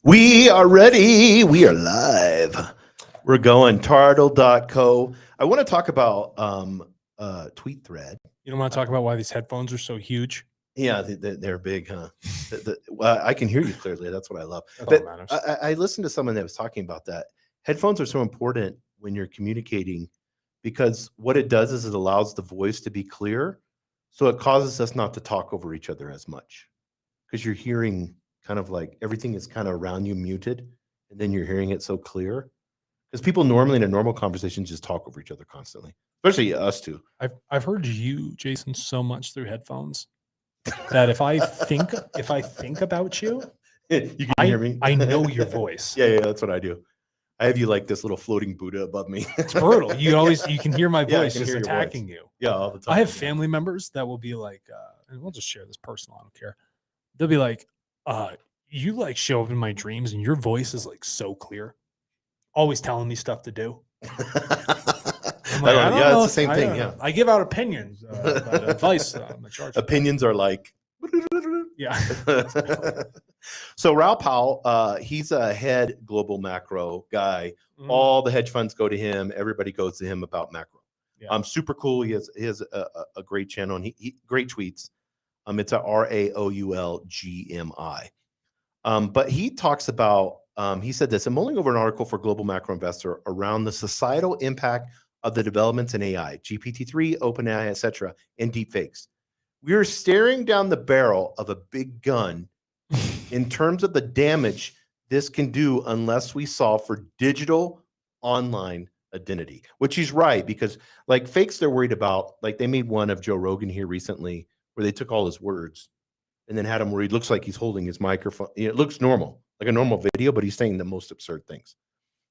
We are ready. We are live. We're going TARTLE.co. I want to talk about tweet thread. You don't want to talk about why these headphones are so huge? Yeah, they're big, huh? I can hear you clearly. That's what I love. That But matters. I listened to someone that was talking about that. Headphones are so important when you're communicating because what it does is it allows the voice to be clear. So it causes us not to talk over each other as much because you're hearing kind of like everything is kind of around you muted and then you're hearing it so clear. Because people normally in a normal conversation just talk over each other constantly, especially us two. I've heard you, Jason, so much through headphones that if I think about you, You can hear me. I know your voice. Yeah, that's what I do. I have you like this little floating Buddha above me. It's brutal. You can hear my Yeah, I voice can just hear your attacking voice. you. Yeah, all the time. I have family members that will be like, and we'll just share this personal. I don't care. They'll be like, you like show up in my dreams and your voice is like so clear, always telling me stuff to do. I'm like, I don't know. It's the same thing. Yeah, I give out opinions, but advice. I'm in charge. Opinions are like, yeah. So Raoul Powell, he's a head global macro guy. Mhm. All the hedge funds go to him. Everybody goes to him about macro. Yeah. Super cool. He has a great channel and he great tweets. It's a RAOULGMI. But he talks about, he said this, I'm mulling over an article for Global Macro Investor around the societal impact of the developments in AI, GPT-3, OpenAI, etc., and deepfakes. We are staring down the barrel of a big gun in terms of the damage this can do unless we solve for digital online identity, which he's right, because like fakes they're worried about, like they made one of Joe Rogan here recently where they took all his words and then had him where he looks like he's holding his microphone. It looks normal, like a normal video, but he's saying the most absurd things.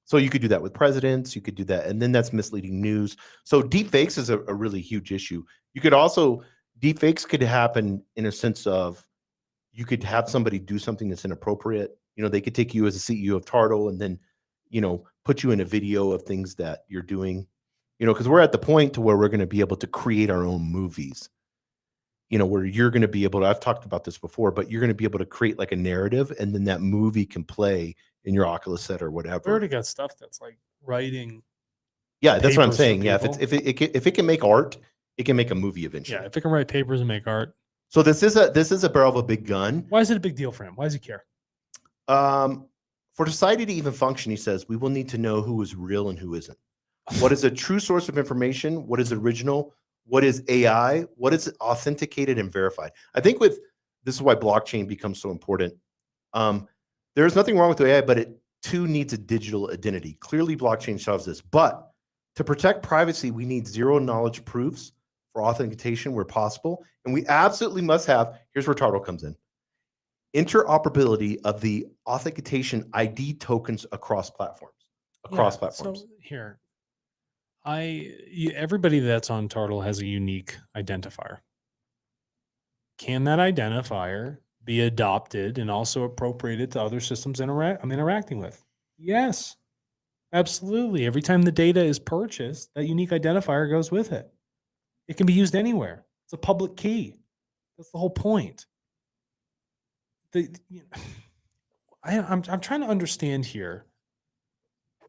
So you could do that with presidents. You could do that. And then that's misleading news. So deepfakes is a really huge issue. You could also, deepfakes could happen in a sense of you could have somebody do something that's inappropriate. You know, they could take you as a CEO of TARTLE and then, you know, put you in a video of things that you're doing, you know, because we're at the point to where we're going to be able to create our own movies. You know, where you're going to be able to, I've talked about this before, but you're going to be able to create like a narrative and then that movie can play in your Oculus set or whatever. We already got stuff that's like writing. Yeah, that's what I'm papers for saying. Yeah, people. if it can make art, it can make a movie eventually. Yeah, if it can write papers and make art. So this is a barrel of a big gun. Why is it a big deal for him? Why does he care? For society to even function, he says, we will need to know who is real and who isn't. What is a true source of information? What is original? What is AI? What is authenticated and verified? I think this is why blockchain becomes so important. There's nothing wrong with AI, but it too needs a digital identity. Clearly, blockchain solves this. But to protect privacy, we need zero knowledge proofs for authentication where possible. And we absolutely must have, here's where TARTLE comes in, interoperability of the authentication ID tokens across platforms. So here, everybody that's on TARTLE has a unique identifier. Can that identifier be adopted and also appropriated to other systems I'm interacting with? Yes, absolutely. Every time the data is purchased, that unique identifier goes with it. It can be used anywhere. It's a public key. That's the whole point. I'm trying to understand here.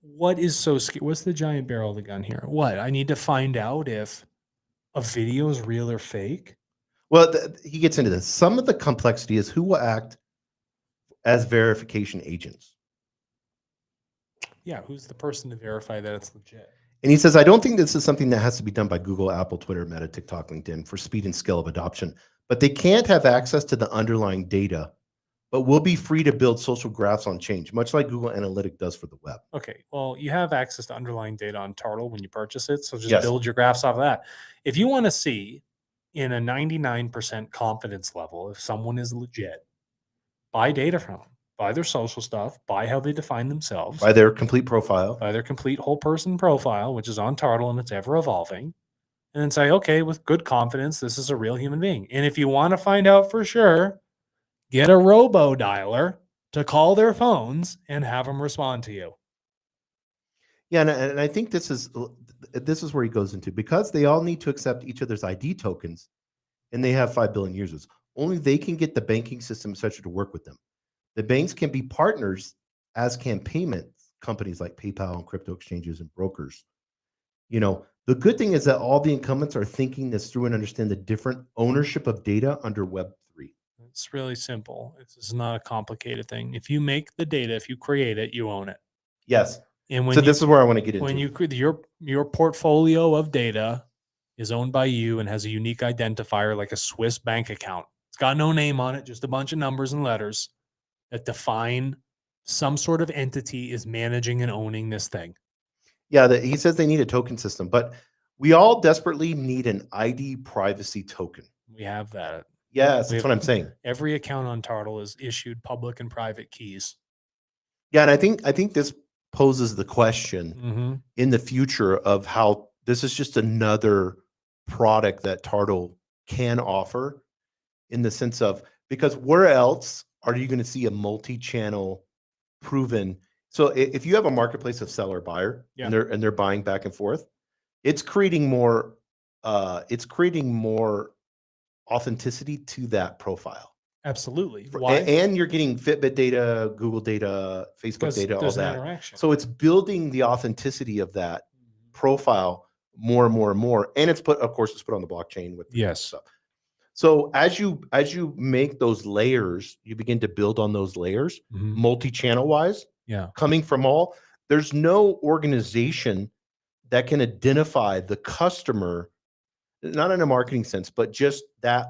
What is so scary? What's the giant barrel of the gun here? What? I need to find out if a video is real or fake? Well, he gets into this. Some of the complexity is who will act as verification agents. Yeah, who's the person to verify that it's legit? And he says, I don't think this is something that has to be done by Google, Apple, Twitter, Meta, TikTok, LinkedIn for speed and scale of adoption. But they can't have access to the underlying data, but will be free to build social graphs on change, much like Google Analytics does for the web. Okay, well, you have access to underlying data on TARTLE when you purchase it, so just Yes. build your graphs off of that. If you want to see in a 99% confidence level if someone is legit, buy data from them. Buy their social stuff, buy how they define themselves, By their complete profile. buy their complete whole person profile, which is on TARTLE and it's ever evolving, and then say, okay, with good confidence, this is a real human being. And if you want to find out for sure, get a robo dialer to call their phones and have them respond to you. Yeah, and I think this is where he goes into, because they all need to accept each other's ID tokens, and they have 5 billion users. Only they can get the banking system, etc., to work with them. The banks can be partners, as can payments companies like PayPal and crypto exchanges and brokers. The good thing is that all the incumbents are thinking this through and understand the different ownership of data under Web3. It's really simple. It's not a complicated thing. If you make the data, if you create it, you own it. Yes. And when So you, this is where I want to get into. when you create your portfolio of data is owned by you and has a unique identifier like a Swiss bank account. It's got no name on it, just a bunch of numbers and letters that define some sort of entity is managing and owning this thing. Yeah, he says they need a token system, but we all desperately need an ID privacy token. We have that. Yes, that's what I'm saying. Every account on TARTLE is issued public and private keys. Yeah, and I think this poses the question Mm-hmm. in the future of how this is just another product that TARTLE can offer, in the sense of, because where else are you going to see a multi-channel proven? So if you have a marketplace of seller buyer, Yeah. and they're buying back and forth, it's creating more authenticity to that profile. Absolutely. Why? And you're getting Fitbit data, Google data, Facebook Because data, all there's an that. interaction. So it's building the authenticity of that profile more and more and more. And it's put on the blockchain with Yes. stuff. So as you make those layers, you begin to build on those layers, Mhm. multi-channel wise, Yeah. coming from all. There's no organization that can identify the customer, not in a marketing sense, but just that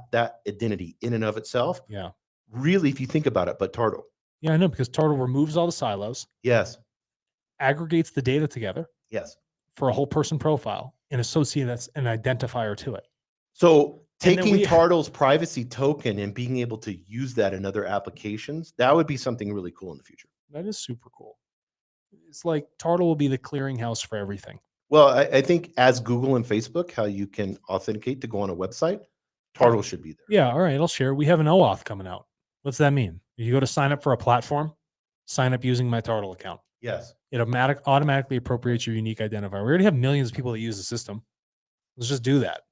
identity in and of itself. Yeah. Really, if you think about it, but TARTLE. Yeah, I know, because TARTLE removes all the silos, Yes. aggregates the data together Yes. for a whole person profile and associates an identifier to it. So And then taking TARTLE's privacy token and being able to use that in other applications, that would be something really cool in the future. That is super cool. It's like TARTLE will be the clearinghouse for everything. Well, I think as Google and Facebook, how you can authenticate to go on a website, TARTLE should be there. Yeah, all right, I'll share. We have an OAuth coming out. What's that mean? You go to sign up for a platform, sign up using my TARTLE account. Yes. It automatically appropriates your unique identifier. We already have millions of people that use the system. Let's just do that.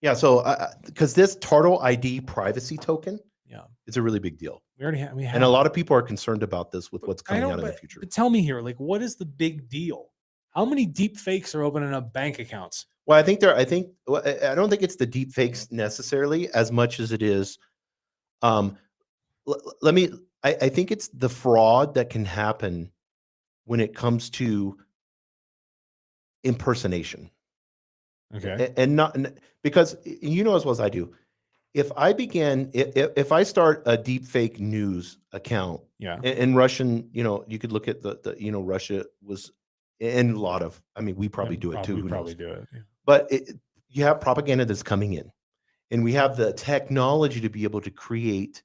Yeah. So because this TARTLE ID privacy token, Yeah, it's a really big deal. we already have. And a lot of people are concerned about this with what's coming out in the future. But tell me here, like, what is the big deal? How many deep fakes are opening up bank accounts? Well, I don't think it's the deep fakes necessarily as much as it is. I think it's the fraud that can happen when it comes to impersonation. Okay. And not because as well as I do, if I start a deep fake news account, Yeah. and Russian, you could look at the Russia was, and a lot of, we probably do it too. We Who probably knows? do it. Yeah. But you have propaganda that's coming in, and we have the technology to be able to create.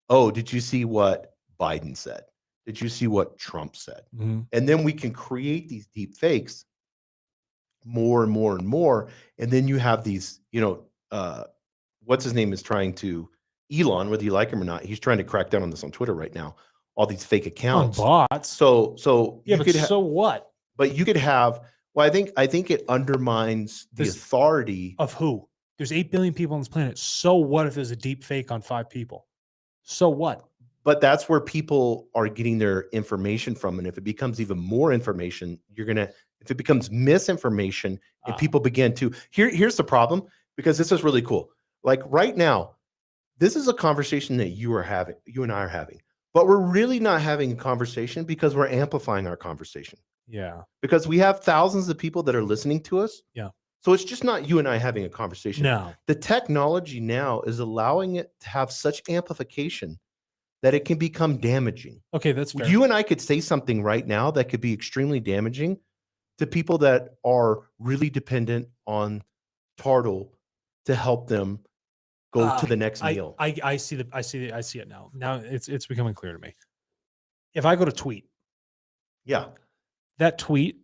Oh, did you see what Biden said? Did you see what Trump said? Mm-hmm. And then we can create these deep fakes more and more and more. And then you have these, what's his name is trying to, Elon, whether you like him or not, he's trying to crack down on this on Twitter right now. All these fake accounts. On bots. So yeah, you but could so what? But you could have. Well, I think it undermines the authority of who? There's 8 billion people on this planet. So what if there's a deep fake on 5 people? So what? But that's where people are getting their information from. And if it becomes even more information, if it becomes misinformation and people begin to, here's the problem, because this is really cool. Like right now, this is a conversation that you and I are having, but we're really not having a conversation because we're amplifying our conversation. Yeah. Because we have thousands of people that are listening to us. Yeah. So it's just not you and I having a conversation. No. The technology now is allowing it to have such amplification that it can become damaging. Okay, that's fair. You and I could say something right now that could be extremely damaging to people that are really dependent on TARTLE to help them go to the next meal. I see it now. Now it's becoming clear to me. If I go to tweet, yeah, that tweet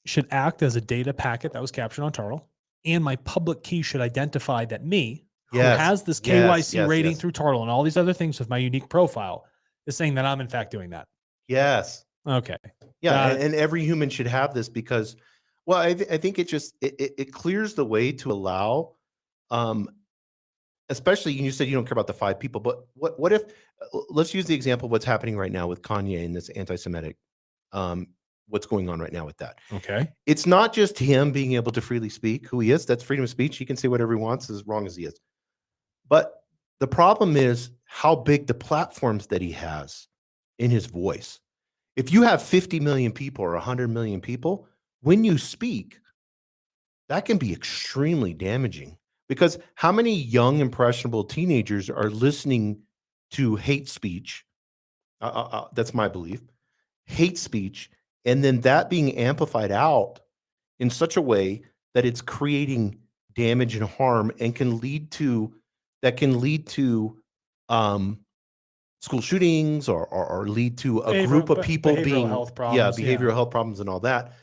should act as a data packet that was captured on TARTLE, and my public key should identify that me, who has this KYC rating through TARTLE and all these other things with my unique profile, is saying that I'm in fact doing that. Yes. Okay. Yeah, and every human should have this because, well, I think it just it clears the way to allow especially you said you don't care about the 5 people, but what if let's use the example of what's happening right now with Kanye and this anti-Semitic, what's going on right now with that. Okay. It's not just him being able to freely speak who he is. That's freedom of speech. He can say whatever he wants, as wrong as he is. But the problem is how big the platforms that he has in his voice. If you have 50 million people or 100 million people, when you speak, that can be extremely damaging, because how many young, impressionable teenagers are listening to hate speech? That's my belief. Hate speech, and then that being amplified out in such a way that it's creating damage and harm, and can lead to um, school shootings, or lead to a group of people behavioral being health problems. behavioral health problems and all that.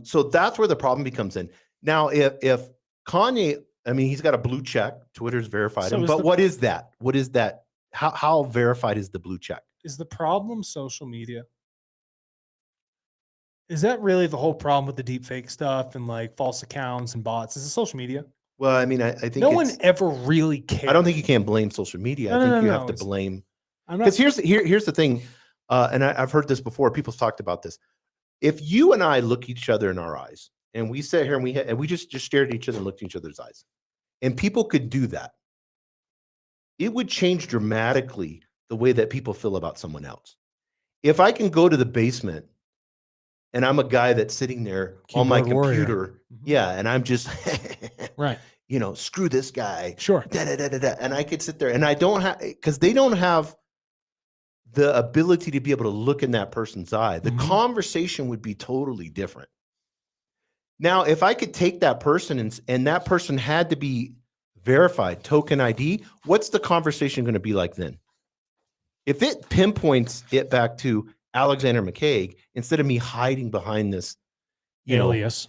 So that's where the problem becomes in. Now, if Kanye, I mean, he's got a blue check, Twitter's verified So him, is but the- what is that? What is that? How verified is the blue check? Is the problem social media? Is that really the whole problem with the deepfake stuff and like false accounts and bots? Is it social media? Well, I mean, I think No one ever really cares. I don't think you can blame social media. No, I think no, you no, have to it's- blame, I'm not. because here's the thing, and I've heard this before. People's talked about this. If you and I look each other in our eyes, and we sit here and we just stared at each other and looked in each other's eyes, and people could do that, it would change dramatically the way that people feel about someone else. If I can go to the basement and I'm a guy that's sitting there on my Keyboard warrior. computer, Mhm. yeah, and I'm just Right. Screw this guy, Sure. and I could sit there, and I don't have, because they don't have the ability to be able to look in that person's eye. The Mhm. conversation would be totally different. Now, if I could take that person and that person had to be verified, token ID, what's the conversation going to be like then? If it pinpoints it back to Alexander McCaig, instead of me hiding behind this Alias.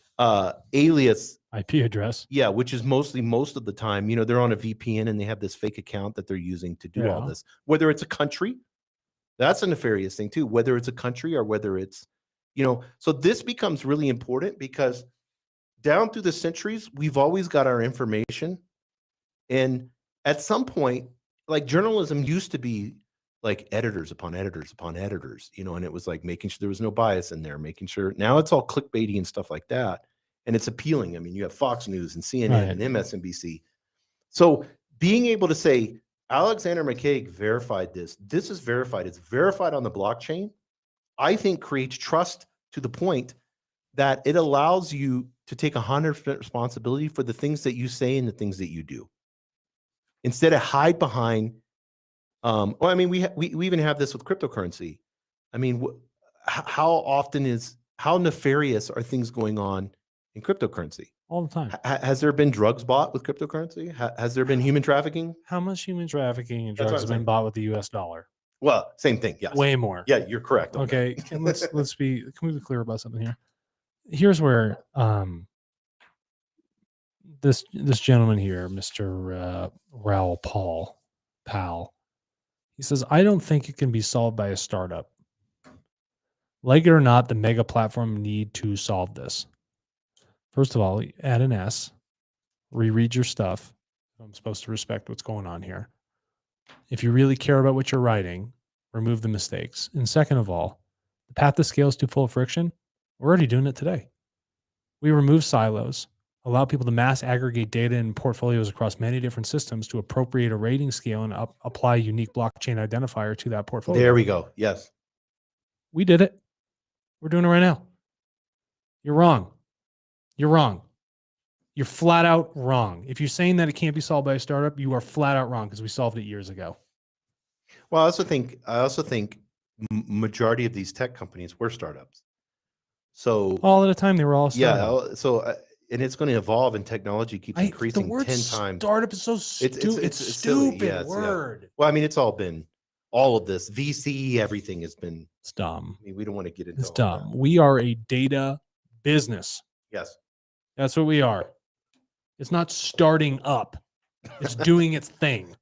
alias, IP address. yeah, which is most of the time, they're on a VPN and they have this fake account that they're using to do all Yeah. this. Whether it's a country, that's a nefarious thing too. Whether it's a country or whether it's, so this becomes really important, because down through the centuries, we've always got our information. And at some point, like, journalism used to be like editors upon editors upon editors, and it was like making sure there was no bias in there, making sure. Now it's all clickbaity and stuff like that. And it's appealing. I mean, you have Fox News and CNN and MSNBC. So being able to say, Alexander McCaig verified this, this is verified, it's verified on the blockchain, I think creates trust to the point that it allows you to take 100% responsibility for the things that you say and the things that you do, instead of hide behind. Well, I mean, we even have this with cryptocurrency. I mean, how nefarious are things going on in cryptocurrency? All the time. Has there been drugs bought with cryptocurrency? Has there been human trafficking? How much human trafficking and That's what drugs I'm have been saying. bought with the US dollar? Well, same thing. Yes. Way more. Yeah, you're correct. on that. Okay. And can we be clear about something here? Here's where this gentleman here, Mr. Raoul Pal, he says, I don't think it can be solved by a startup. Like it or not, the mega platform need to solve this. First of all, add an S, reread your stuff. I'm supposed to respect what's going on here. If you really care about what you're writing, remove the mistakes. And second of all, the path to scale is too full of friction. We're already doing it today. We remove silos, allow people to mass aggregate data and portfolios across many different systems to appropriate a rating scale and apply a unique blockchain identifier to that portfolio. There we go. Yes. We did it. We're doing it right now. You're wrong. You're wrong. You're flat out wrong. If you're saying that it can't be solved by a startup, you are flat out wrong, because we solved it years ago. Well, I also think majority of these tech companies were startups. So All at a time, they were all startups. yeah. So and it's going to evolve, and technology keeps increasing the word 10 times. Startup is so stupid. It's a silly. stupid Yeah, word. Well, I mean, it's all been all of this VC, everything has been. It's dumb. I mean, we don't want to get into It's all dumb. that. We are a data business. Yes. That's what we are. It's not starting up. It's doing its thing.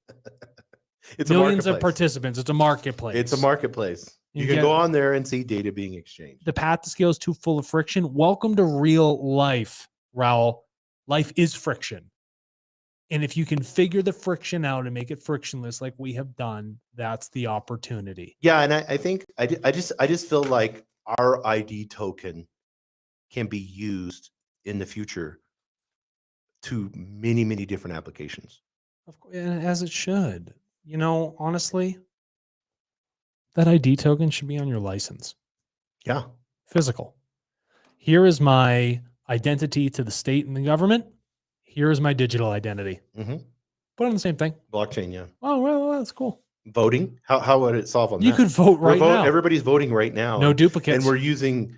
It's Millions a of marketplace. participants. It's a marketplace. It's a marketplace. You can get- go on there and see data being exchanged. The path to scale is too full of friction. Welcome to real life, Raoul. Life is friction. And if you can figure the friction out and make it frictionless like we have done, that's the opportunity. Yeah, and I think I just feel like our ID token can be used in the future to many, many different applications. Of course, and as it should. You know, honestly, that ID token should be on your license. Yeah. Physical. Here is my identity to the state and the government. Here is my digital identity. Mm-hmm. Put on the same thing. Blockchain, yeah. Oh, well, that's cool. Voting. How would it solve on that? You could vote right now. Everybody's voting right now. No duplicates. And we're using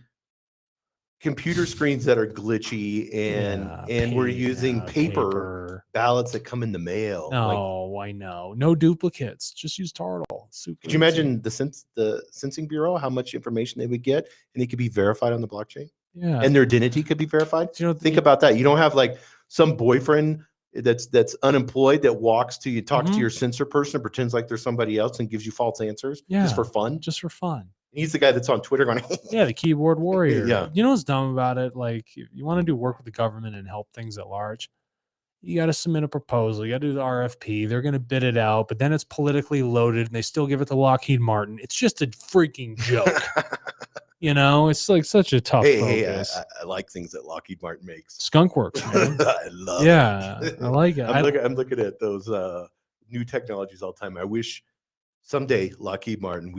computer screens that are glitchy and we're using paper ballots that come in the mail. No, I know. No duplicates. Just use TARTLE. Super could you imagine the Sensing Bureau, how much information they would get, and it could be verified on the blockchain? Yeah. And their identity could be verified. You know, think about that. You don't have like some boyfriend that's unemployed that walks to you, talks to your sensor person, pretends like there's somebody else and gives you false answers just for fun. Just for fun. He's the guy that's on Twitter going, yeah, the keyboard warrior. Yeah. You know what's dumb about it? Like, if you want to do work with the government and help things at large, you got to submit a proposal. You got to do the RFP. They're going to bid it out, but then it's politically loaded and they still give it to Lockheed Martin. It's just a freaking joke. You know, it's like such a tough focus. I like things that Lockheed Martin makes. Skunk Works, man. I love it. I like it. I'm looking at those new technologies all the time. I wish someday Lockheed Martin,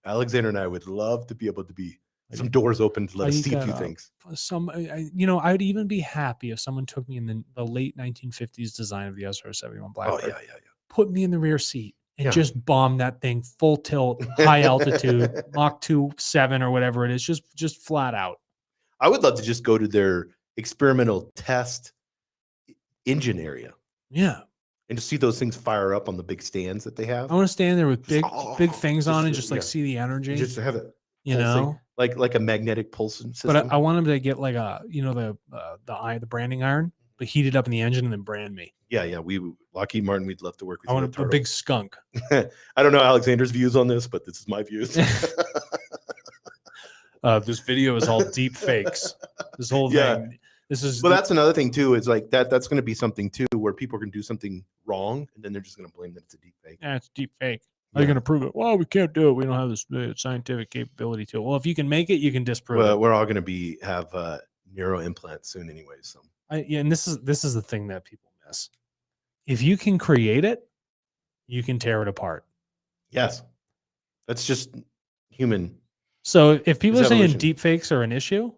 Alexander and I would love to be able to be some doors open to let us see a few things. I would even be happy if someone took me in the late 1950s design of the SR-71 Blackbird. Oh, yeah. Put me in the rear seat and just bomb that thing full tilt, high altitude, Mach 2.7 or whatever it is, just flat out. I would love to just go to their experimental test engine area. Yeah. And to see those things fire up on the big stands that they have. I want to stand there with big things on and just like see the energy. Just to have it, you know, like a magnetic pulsing system. But I want them to get like the branding iron, but heat it up in the engine and then brand me. Yeah. Lockheed Martin, we'd love to work with you. I want a big skunk. I don't know Alexander's views on this, but this is my views. This video is all deep fakes. This whole thing. That's another thing too, is like that's going to be something too, where people are going to do something wrong and then they're just going to blame that it's a deep fake. Yeah, it's deep fake. How are you going to prove it? Well, we can't do it. We don't have this scientific capability to it. Well, if you can make it, you can disprove it. We're all going to have neuro implants soon anyway. So and this is the thing that people miss. If you can create it, you can tear it apart. Yes. That's just human. So if people are saying deep fakes are an issue,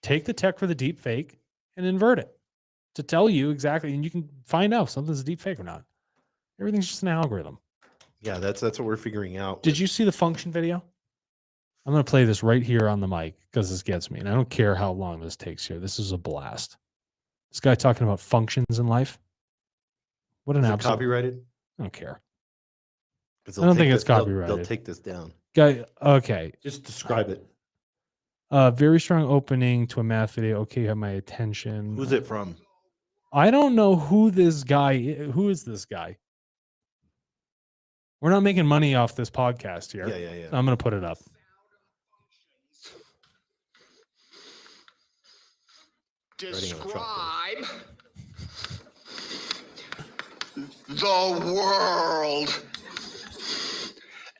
take the tech for the deep fake and invert it to tell you exactly, and you can find out if something's a deep fake or not. Everything's just an algorithm. Yeah, that's what we're figuring out. Did you see the function video? I'm going to play this right here on the mic because this gets me, and I don't care how long this takes here. This is a blast. This guy talking about functions in life. What an absolute copyrighted? I don't care. I don't think it's copyrighted. They'll take this down. Guy, okay. Just describe it. Very strong opening to a math video. Okay, you have my attention. Who's it from? I don't know who this guy is. Who is this guy? We're not making money off this podcast here. Yeah. I'm going to put it up. Describe the world.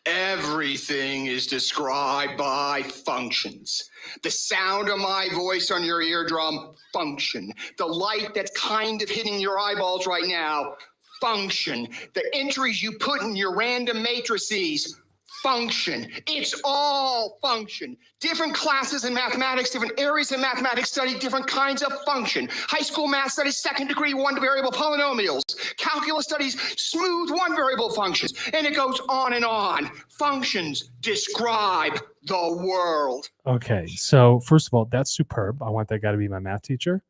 Everything is described by functions. The sound of my voice on your eardrum, function. The light that's kind of hitting your eyeballs right now, function. The entries you put in your random matrices, function. It's all function. Different classes in mathematics, different areas of mathematics study different kinds of function. High school math studies second degree one variable polynomials. Calculus studies smooth one variable functions. And it goes on and on. Functions describe the world. Okay, so first of all, that's superb. I want that guy to be my math teacher.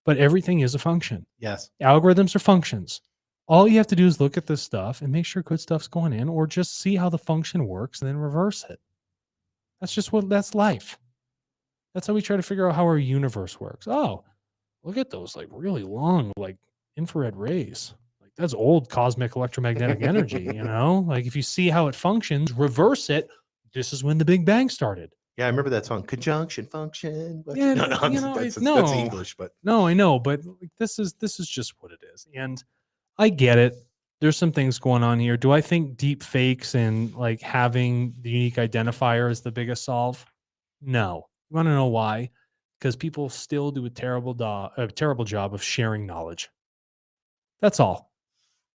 But everything is a function. Yes. Algorithms are functions. All you have to do is look at this stuff and make sure good stuff's going in, or just see how the function works and then reverse it. That's life. That's how we try to figure out how our universe works. Oh, look at those like really long, like infrared rays. Like that's old cosmic electromagnetic energy, you know? Like if you see how it functions, reverse it. This is when the Big Bang started. Yeah, I remember that song, Conjunction Function. What- Yeah, no, no, you know, that's no. English, but No, I know, but like, this is just what it is, and I get it. There's some things going on here. Do I think deep fakes and like having the unique identifier is the biggest solve? No. You want to know why? Because people still do a terrible job of sharing knowledge. That's all.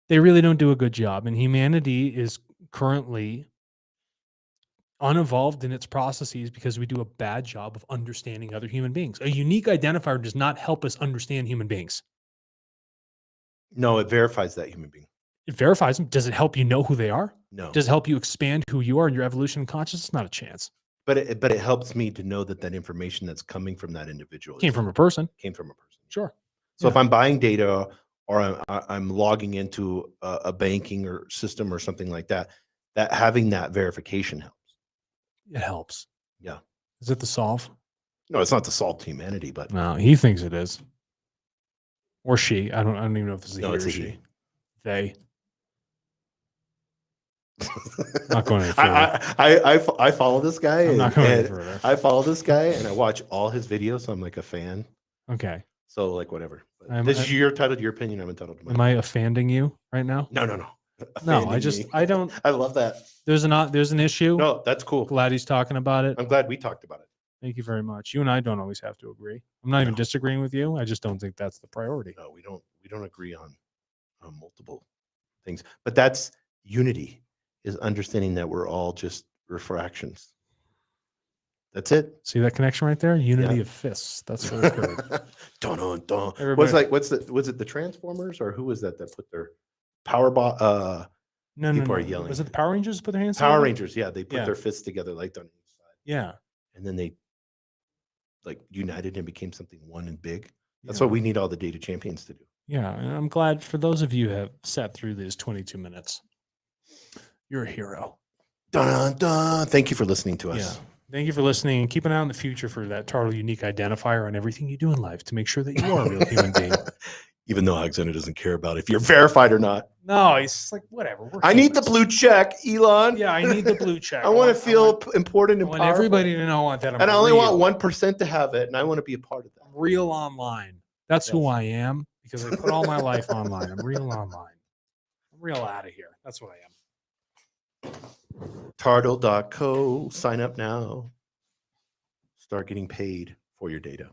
They really don't do a good job, and humanity is currently unevolved in its processes because we do a bad job of understanding other human beings. A unique identifier does not help us understand human beings. no, it verifies that human being. It verifies them. Does it help you know who they are? No, Does it help you expand who you are in your evolution and consciousness? Not a chance. but it helps me to know that that information that's coming from that individual Came is- from a person. came from a person. Sure. So if Yeah. I'm buying data or I'm logging into a banking or system or something like that, that having that verification helps. It helps. Yeah. Is it the solve? No, it's not to solve humanity, but No, he thinks it is. Or she. I don't even know if this is a no, he it's or a she. he. They. Not going any I follow this guy. I'm And, not going any and further. I follow this guy and I watch all his videos. So I'm like a fan. Okay. So like whatever. But I'm- this is your entitled to your opinion. I'm entitled to mine. Am I offending you right now? No. No, Offending me. I don't. I love that. There's an issue. No, that's cool. Glad he's talking about it. I'm glad we talked about it. Thank you very much. You and I don't always have to agree. I'm not even No. disagreeing with you. I just don't think that's the priority. No, we don't agree on multiple things. But that's unity, is understanding that we're all just refractions. That's it. See that connection right there? Unity Yeah. of fists. That's fourth grade. Dun, dun, dun. Everybody- Was it the Transformers or who was that put their power No, People are no. yelling. Was it the Power Rangers put their hands Power together? Rangers? Yeah, they put Yeah. their fists together like on each side, Yeah. and then they like united and became something one and big. That's Yeah. what we need all the data champions to do. Yeah, and I'm glad for those of you who have sat through these 22 minutes. You're a hero. Dun, dun, dun. Thank you for listening to Yeah. us. Thank you for listening, and keep an eye on the future for that TARTLE unique identifier on everything you do in life to make sure that you are a real human being. Even though Alexander doesn't care about if you're verified or not. No, it's just like whatever. We're I need the humans. blue check, Elon. Yeah, I need the blue check. I want to feel important I and want powerful. everybody to know that I'm and I only real. want 1% to have it, and I want to be a part of that. I'm real online. That's who Yes. I am because I put all my life online. I'm real online. I'm real out of here. That's what I am. Tartle.co. Sign up now. Start getting paid for your data.